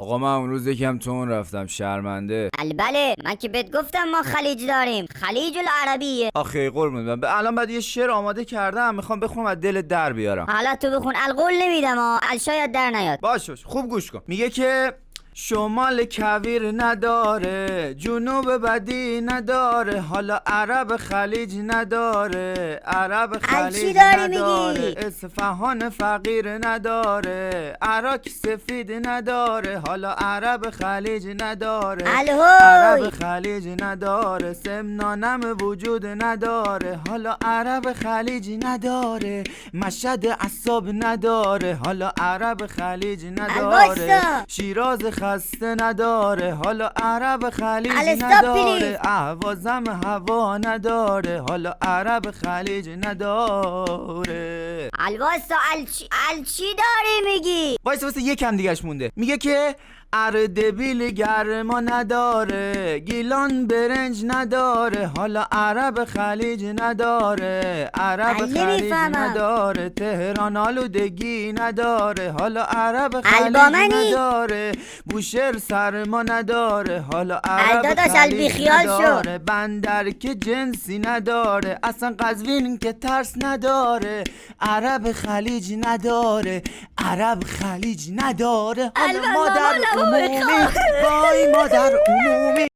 آقا من اون روز یکم تون رفتم شرمنده. بله من که بهت گفتم ما خلیج داریم، خلیج العربیه. آخه قربون من الان بعد یه شعر آماده کردم میخوام بخونم از دل در بیارم. حالا تو بخون، القول نمیدم شاید در نیاد. باش خوب گوش کن. میگه که شمال کویر نداره، جنوب بدی نداره، حالا عرب خلیج نداره، عرب خلیج نداره، اصفهان فقیر نداره، عراق سفید نداره، حالا عرب خلیج نداره، عرب خلیج نداره، سمنانم وجود نداره، حالا عرب خلیج نداره، مشهد عصاب نداره، حالا عرب خلیج نداره، شیراز خسته نداره، حالا عرب خلیج نداره، اهوازم هوا نداره، حالا عرب خلیج نداره. الواسا چی داری میگی؟ واسه یکم دیگهش مونده. میگه که اردبیل گرما نداره، گیلان برنج نداره، حالا عرب خلیج نداره، عرب خلیج نداره، تهران آلودگی نداره، حالا عرب خلیج نداره، بوشهر سرما نداره، حالا عرب خلیج نداره، بندر که جنسی نداره، اصلا قزوین که ترس نداره، عرب خلیج نداره، عرب خلیج نداره، حالا مادر عمومی وای مادر عمومی.